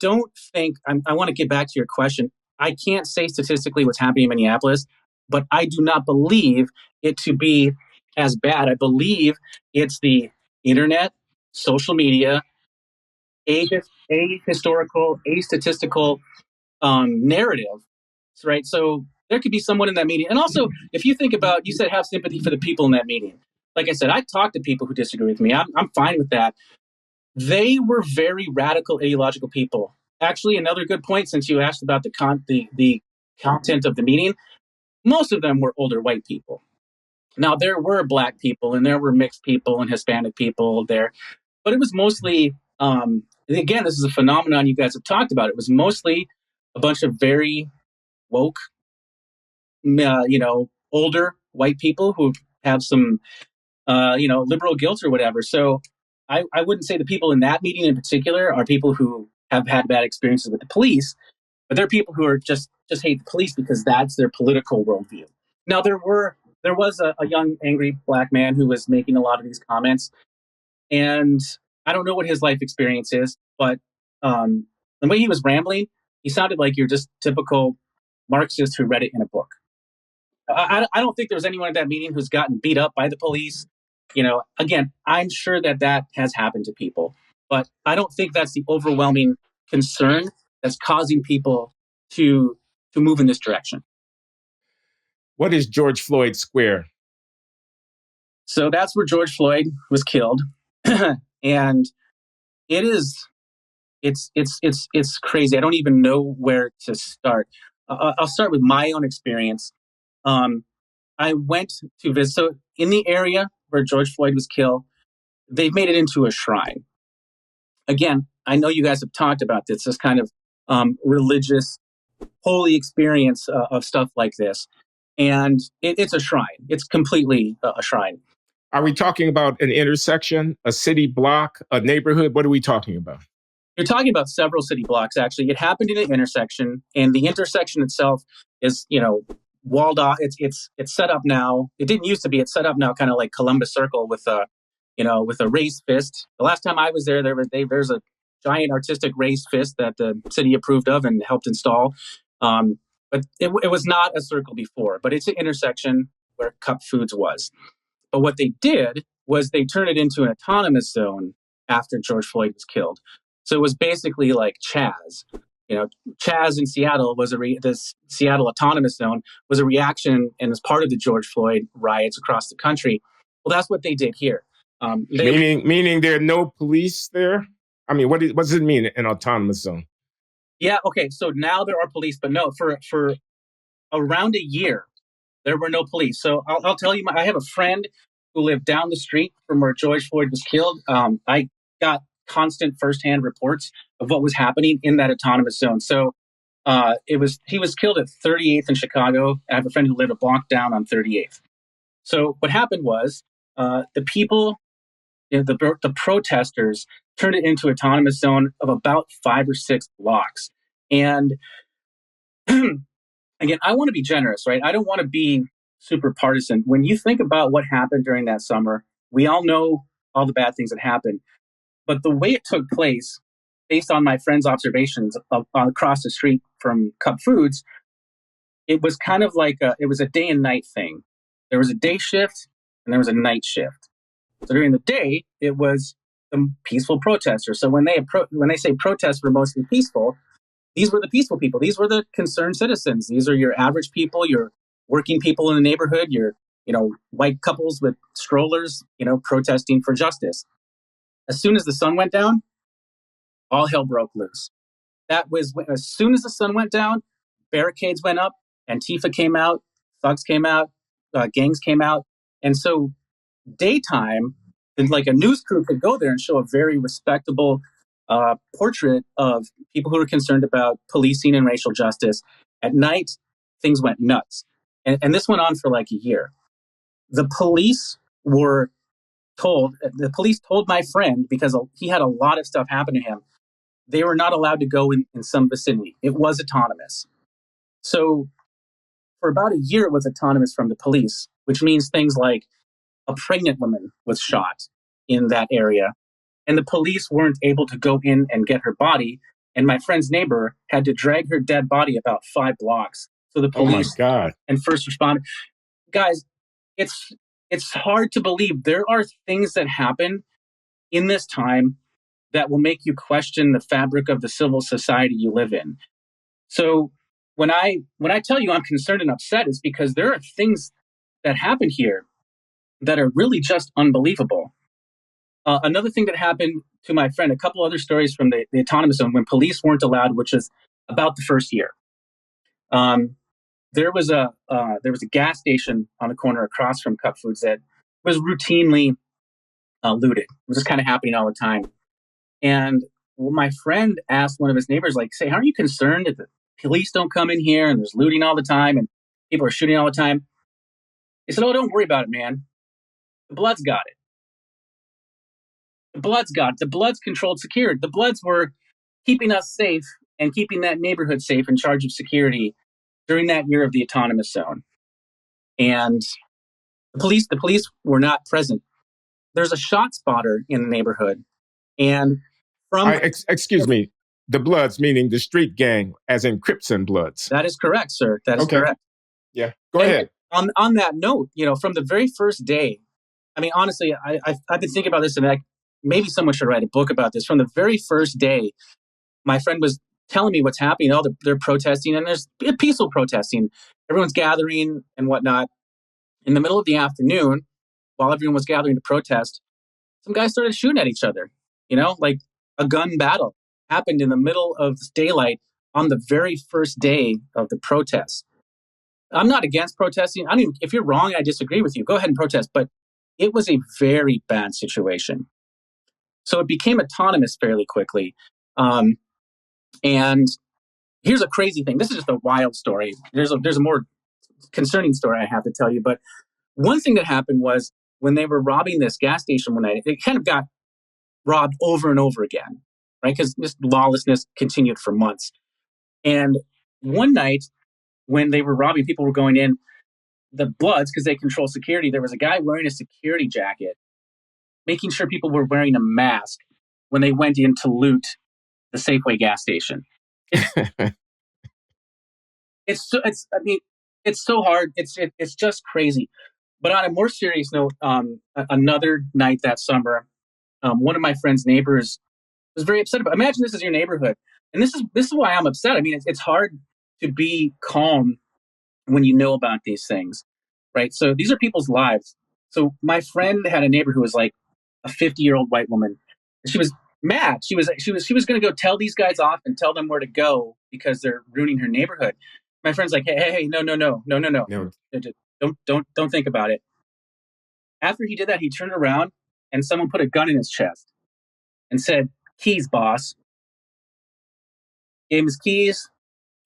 don't think I want to get back to your question. I can't say statistically what's happening in Minneapolis, but I do not believe it to be as bad. I believe it's the internet, social media, a historical, a statistical narrative, right? So there could be someone in that meeting. And also, if you think about, you said have sympathy for the people in that meeting. Like I said, I talked to people who disagree with me. I'm fine with that. They were very radical ideological people. Actually, another good point, since you asked about the content of the meeting, most of them were older white people. Now, there were black people and there were mixed people and Hispanic people there, but it was mostly, again, this is a phenomenon you guys have talked about. It was mostly a bunch of very woke, older white people who have some, liberal guilt or whatever. So I wouldn't say the people in that meeting in particular are people who have had bad experiences with the police, but they're people who are just hate the police because that's their political worldview. Now there was a young angry black man who was making a lot of these comments, and I don't know what his life experience is, but the way he was rambling, he sounded like you're just typical Marxist who read it in a book. I don't think there's anyone at that meeting who's gotten beat up by the police. Again, I'm sure that has happened to people, but I don't think that's the overwhelming concern that's causing people to move in this direction. What is George Floyd Square? So that's where George Floyd was killed, and it's crazy. I don't even know where to start. I'll start with my own experience. I went to visit. So in the area where George Floyd was killed, they've made it into a shrine. Again, I know you guys have talked about this kind of religious, holy experience of stuff like this. And it's a shrine. It's completely a shrine. Are we talking about an intersection, a city block, a neighborhood? What are we talking about? You're talking about several city blocks, actually. It happened in an intersection, and the intersection itself is, walled off. It's set up now. It didn't used to be. It's set up now, kind of like Columbus Circle with a raised fist. The last time I was there, there's a giant artistic raised fist that the city approved of and helped install. But it was not a circle before. But it's an intersection where Cup Foods was. But what they did was they turned it into an autonomous zone after George Floyd was killed. So it was basically like Chaz. Chaz in Seattle was this Seattle Autonomous Zone was a reaction and as part of the George Floyd riots across the country. Well, that's what they did here. Meaning there are no police there? I mean, what does it mean, an autonomous zone? Yeah, okay. So now there are police, but no, for around a year, there were no police. So I'll tell you, I have a friend who lived down the street from where George Floyd was killed. I got constant firsthand reports of what was happening in that autonomous zone. So He was killed at 38th in Chicago. I have a friend who lived a block down on 38th. So what happened was the people, the protesters, turned it into an autonomous zone of about 5 or 6 blocks. And again, I want to be generous, right? I don't want to be super partisan. When you think about what happened during that summer, we all know all the bad things that happened. But the way it took place, based on my friend's observations across the street from Cup Foods, it was kind of like it was a day and night thing. There was a day shift and there was a night shift. So during the day, it was the peaceful protesters. So when they say protests were mostly peaceful, these were the peaceful people. These were the concerned citizens. These are your average people, your working people in the neighborhood, your white couples with strollers, protesting for justice. As soon as the sun went down, all hell broke loose. That was as soon as the sun went down, barricades went up, Antifa came out, thugs came out, gangs came out. And so daytime, and like a news crew could go there and show a very respectable portrait of people who are concerned about policing and racial justice. At night, things went nuts. And this went on for like a year. The police told my friend, because he had a lot of stuff happen to him, they were not allowed to go in some vicinity. It was autonomous. So for about a year, it was autonomous from the police, which means things like a pregnant woman was shot in that area, and the police weren't able to go in and get her body. And my friend's neighbor had to drag her dead body about 5 blocks. So the police and first responders, guys, it's hard to believe there are things that happen in this time that will make you question the fabric of the civil society you live in. So when I tell you I'm concerned and upset, it's because there are things that happen here that are really just unbelievable. Another thing that happened to my friend, a couple other stories from the autonomous zone when police weren't allowed, which was about the first year. There was a gas station on the corner across from Cup Foods that was routinely looted. It was just kind of happening all the time. And my friend asked one of his neighbors, like, say, aren't you concerned that the police don't come in here and there's looting all the time and people are shooting all the time? He said, oh, don't worry about it, man. The Bloods got it. The Bloods controlled security. The Bloods were keeping us safe and keeping that neighborhood safe, in charge of security during that year of the autonomous zone. And the police were not present. There's a shot spotter in the neighborhood. And excuse me, the Bloods, meaning the street gang, as in Crips and Bloods. That is correct, sir. That is correct. Yeah, go ahead. On that note, from the very first day, I mean, honestly, I've been thinking about this, and maybe someone should write a book about this. From the very first day, my friend was telling me what's happening. They're protesting, and there's peaceful protesting. Everyone's gathering and whatnot. In the middle of the afternoon, while everyone was gathering to protest, some guys started shooting at each other. Like a gun battle happened in the middle of daylight on the very first day of the protest. I'm not against protesting. I mean, if you're wrong, I disagree with you. Go ahead and protest. But it was a very bad situation. So it became autonomous fairly quickly. And here's a crazy thing. This is just a wild story. There's a more concerning story I have to tell you. But one thing that happened was when they were robbing this gas station one night, it kind of got robbed over and over again, right? Because this lawlessness continued for months. And one night when they were robbing, people were going in, the Bloods, because they control security, there was a guy wearing a security jacket, making sure people were wearing a mask when they went in to loot the Safeway gas station. It's so hard. It's just crazy. But on a more serious note, another night that summer, one of my friend's neighbors was very upset about. Imagine this is your neighborhood, and this is why I'm upset. I mean, it's hard to be calm when you know about these things, right? So these are people's lives. So my friend had a neighbor who was like a 50-year-old white woman. And she was mad. She was going to go tell these guys off and tell them where to go because they're ruining her neighborhood. My friend's like, hey, no. Don't think about it. After he did that, he turned around and someone put a gun in his chest and said, keys, boss. Gave him his keys,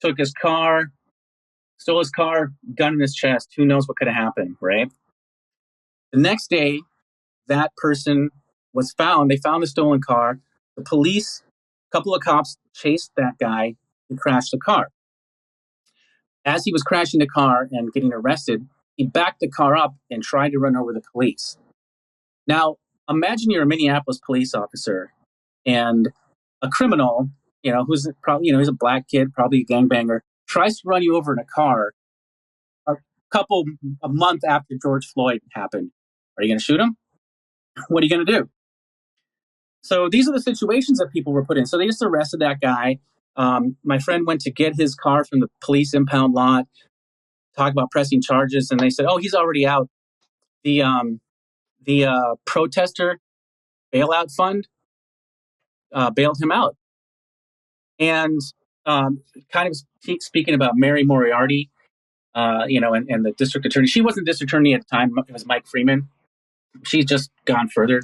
took his car, stole his car, gun in his chest. Who knows what could have happened, right? The next day, that person was found. They found the stolen car. The police, a couple of cops chased that guy who crashed the car. As he was crashing the car and getting arrested, he backed the car up and tried to run over the police. Now, imagine you're a Minneapolis police officer and a criminal, who's probably, he's a black kid, probably a gangbanger, tries to run you over in a car a month after George Floyd happened. Are you going to shoot him? What are you going to do? So these are the situations that people were put in. So they just arrested that guy. My friend went to get his car from the police impound lot, talk about pressing charges, and they said, "Oh, he's already out." The protester bailout fund bailed him out. And kind of speaking about Mary Moriarty, and the district attorney. She wasn't district attorney at the time. It was Mike Freeman. She's just gone further,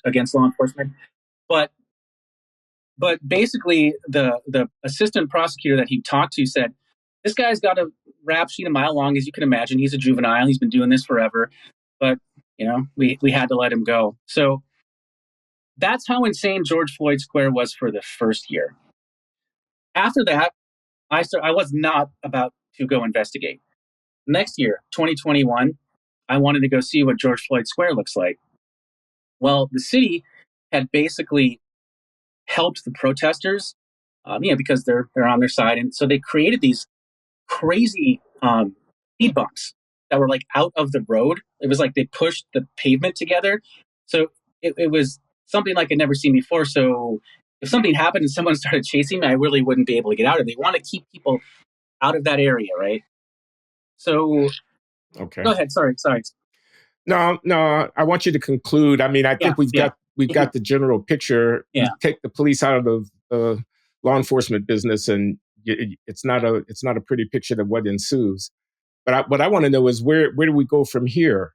against law enforcement. But basically, the assistant prosecutor that he talked to said, this guy's got a rap sheet a mile long, as you can imagine. He's a juvenile. He's been doing this forever. But, we had to let him go. So that's how insane George Floyd Square was for the first year. After that, I was not about to go investigate. Next year, 2021, I wanted to go see what George Floyd Square looks like. Well, the city had basically helped the protesters, because they're on their side. And so they created these crazy speed bumps that were like out of the road. It was like they pushed the pavement together. So it was something like I'd never seen before. So if something happened and someone started chasing me, I really wouldn't be able to get out of it. They want to keep people out of that area, right? So, okay. Go ahead. Sorry. No, I want you to conclude. I mean, I think we've got the general picture. Yeah. You take the police out of the law enforcement business, and it's not a pretty picture of what ensues. But what I want to know is where do we go from here?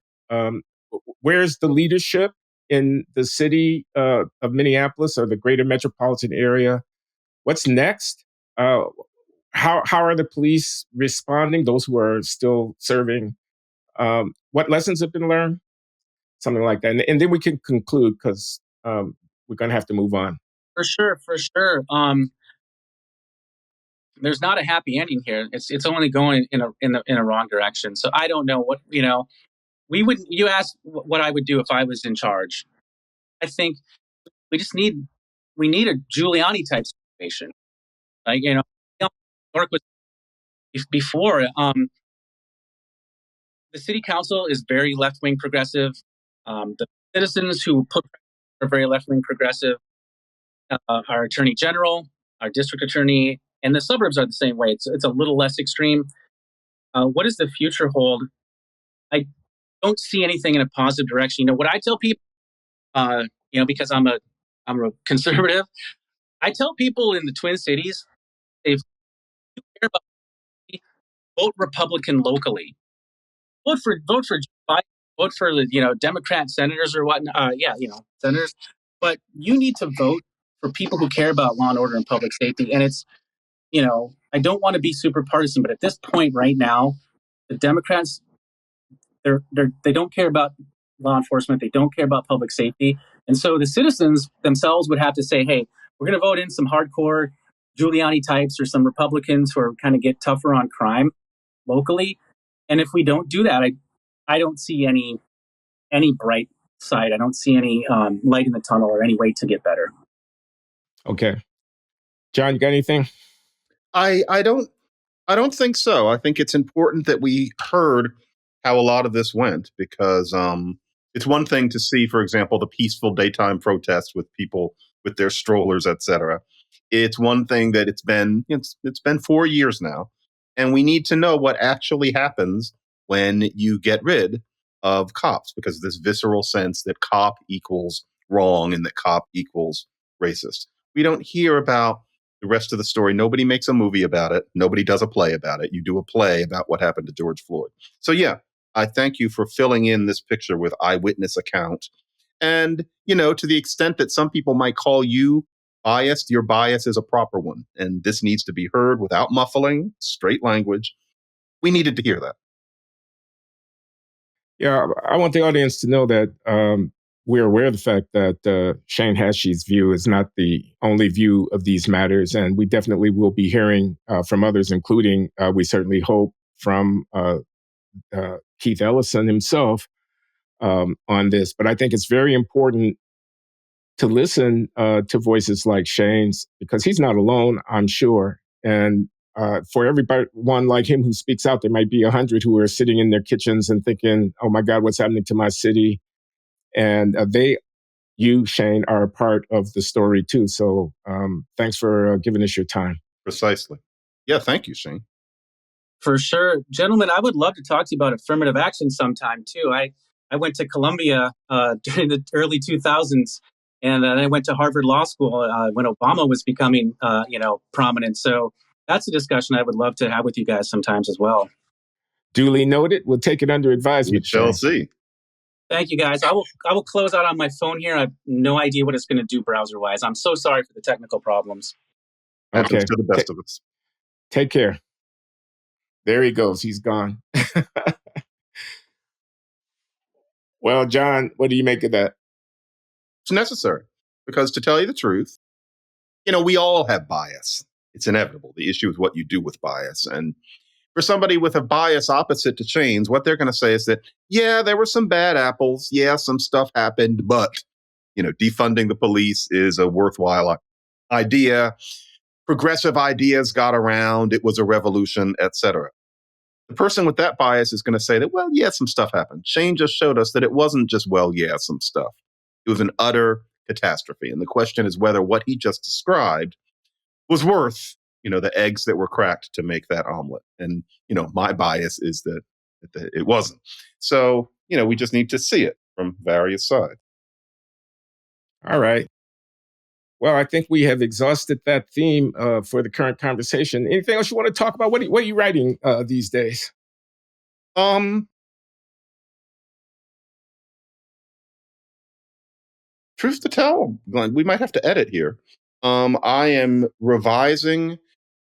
Where's the leadership in the city of Minneapolis or the greater metropolitan area? What's next? How are the police responding? Those who are still serving. What lessons have been learned? Something like that. And then we can conclude because we're going to have to move on. For sure. There's not a happy ending here. It's only going in a wrong direction. So I don't know what, you asked what I would do if I was in charge. I think we need a Giuliani type situation. Like, work with before, the city council is very left-wing progressive. The citizens who put are very left-wing progressive. Our attorney general, our district attorney, and the suburbs are the same way. It's a little less extreme. What does the future hold? I don't see anything in a positive direction. What I tell people, because I'm a conservative, I tell people in the Twin Cities, if you care about vote Republican locally. Vote for Biden, vote for the Democrat senators or whatnot. Senators, but you need to vote for people who care about law and order and public safety. And it's I don't want to be super partisan, but at this point right now, the Democrats they don't care about law enforcement. They don't care about public safety, and so the citizens themselves would have to say, "Hey, we're going to vote in some hardcore Giuliani types or some Republicans who are kind of get tougher on crime locally." And if we don't do that, I don't see any bright side. I don't see any light in the tunnel or any way to get better. Okay. John, you got anything? I don't think so. I think it's important that we heard how a lot of this went because it's one thing to see, for example, the peaceful daytime protests with people with their strollers, etc. It's one thing that it's been 4 years now, and we need to know what actually happens when you get rid of cops, because this visceral sense that cop equals wrong and that cop equals racist. We don't hear about the rest of the story. Nobody makes a movie about it. Nobody does a play about it. You do a play about what happened to George Floyd. So yeah, I thank you for filling in this picture with eyewitness account. And, to the extent that some people might call you biased, your bias is a proper one. And this needs to be heard without muffling, straight language. We needed to hear that. Yeah, I want the audience to know that we're aware of the fact that Shane Hachey's view is not the only view of these matters, and we definitely will be hearing from others, including, we certainly hope, from Keith Ellison himself on this. But I think it's very important to listen to voices like Shane's, because he's not alone, I'm sure. And for everyone like him who speaks out, there might be 100 who are sitting in their kitchens and thinking, oh my God, what's happening to my city? And you, Shane, are a part of the story too. So thanks for giving us your time. Precisely. Yeah, thank you, Shane. For sure. Gentlemen, I would love to talk to you about affirmative action sometime too. I went to Columbia during the early 2000s, and then I went to Harvard Law School when Obama was becoming prominent. So that's a discussion I would love to have with you guys sometimes as well. Duly noted. We'll take it under advisement. We shall see. Thank you, guys. I will close out on my phone here. I have no idea what it's going to do browser-wise. I'm so sorry for the technical problems. Okay. To the best of us. Take care. There he goes. He's gone. Well, John, what do you make of that? It's necessary, because to tell you the truth, we all have bias. It's inevitable. The issue is what you do with bias. And for somebody with a bias opposite to Shane's, what they're going to say is that, yeah, there were some bad apples. Yeah, some stuff happened, but, defunding the police is a worthwhile idea. Progressive ideas got around. It was a revolution, etc. The person with that bias is going to say that, well, yeah, some stuff happened. Shane just showed us that it wasn't just, well, yeah, some stuff. It was an utter catastrophe. And the question is whether what he just described was worth, the eggs that were cracked to make that omelet. And, my bias is that it wasn't. So, we just need to see it from various sides. All right. Well, I think we have exhausted that theme for the current conversation. Anything else you want to talk about? What are you writing these days? Truth to tell, Glenn, we might have to edit here. I am revising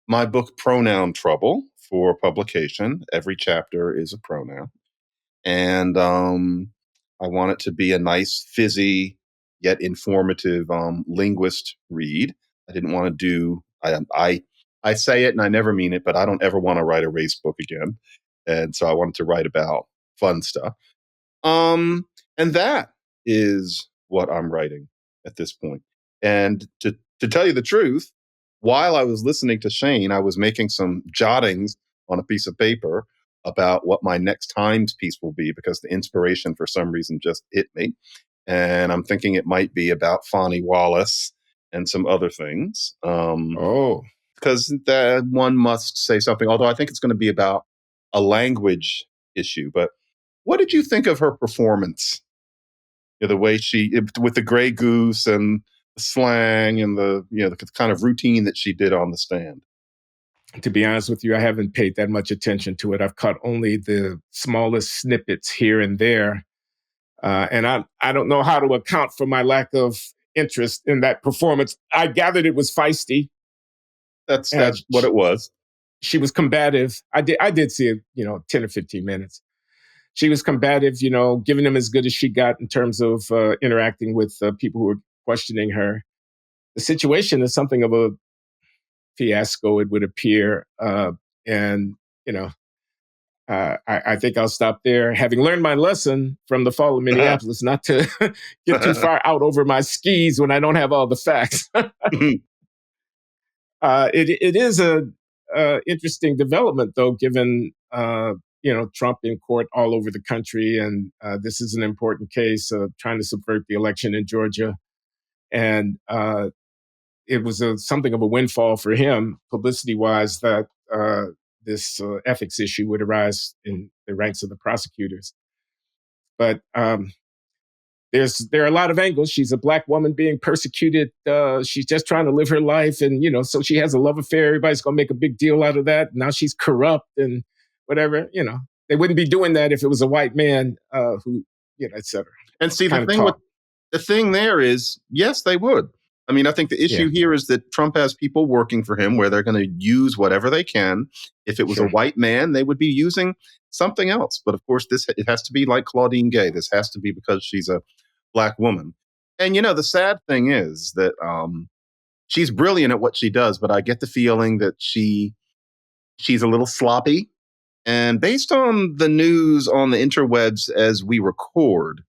my book Pronoun Trouble for publication. Every chapter is a pronoun. And I want it to be a nice, fizzy, yet informative linguist read. I didn't want to do, I say it and I never mean it, but I don't ever want to write a race book again. And so I wanted to write about fun stuff. And that is what I'm writing at this point. And to tell you the truth, while I was listening to Shane, I was making some jottings on a piece of paper about what my next Times piece will be, because the inspiration for some reason just hit me. And I'm thinking it might be about Fani Willis and some other things. Because that one must say something, although I think it's going to be about a language issue. But what did you think of her performance? The way with the gray goose and the slang and the kind of routine that she did on the stand. To be honest with you, I haven't paid that much attention to it. I've caught only the smallest snippets here and there. And I don't know how to account for my lack of interest in that performance. I gathered it was feisty. That's what it was. She was combative. I did see it, 10 or 15 minutes. She was combative, giving them as good as she got in terms of interacting with people who were questioning her. The situation is something of a fiasco, it would appear. And I think I'll stop there, having learned my lesson from the fall of Minneapolis, not to get too far out over my skis when I don't have all the facts. It is a interesting development, though, given Trump in court all over the country, and this is an important case trying to subvert the election in Georgia, and it was something of a windfall for him, publicity-wise, that this ethics issue would arise in the ranks of the prosecutors. But there are a lot of angles. She's a Black woman being persecuted. She's just trying to live her life. And, so she has a love affair. Everybody's going to make a big deal out of that. Now she's corrupt and whatever. They wouldn't be doing that if it was a white man who, et cetera. And see, the thing there is, yes, they would. I mean, I think the issue here is that Trump has people working for him where they're going to use whatever they can. If it was a white man, they would be using something else. But of course, it has to be like Claudine Gay. This has to be because she's a Black woman. And, the sad thing is that she's brilliant at what she does, but I get the feeling that she's a little sloppy. And based on the news on the interwebs as we record,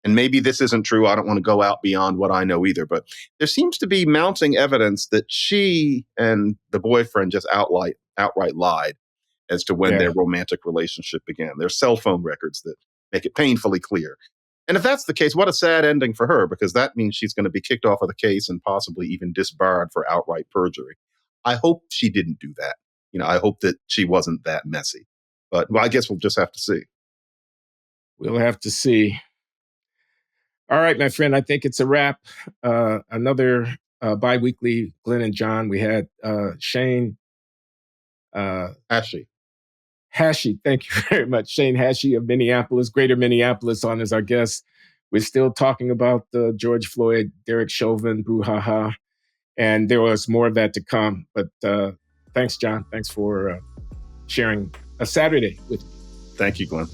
and maybe this isn't true, I don't want to go out beyond what I know either, but there seems to be mounting evidence that she and the boyfriend just outright lied as to when their romantic relationship began. There's cell phone records that make it painfully clear. And if that's the case, what a sad ending for her, because that means she's going to be kicked off of the case and possibly even disbarred for outright perjury. I hope she didn't do that. I hope that she wasn't that messy. But I guess we'll just have to see. We'll have to see. All right, my friend, I think it's a wrap. Another bi-weekly Glenn and John. We had Shane Hachey. Thank you very much. Shane Hachey of Minneapolis, Greater Minneapolis, on as our guest. We're still talking about the George Floyd, Derek Chauvin brouhaha, and there was more of that to come. But thanks, John. Thanks for sharing a Saturday with me. Thank you, Glenn.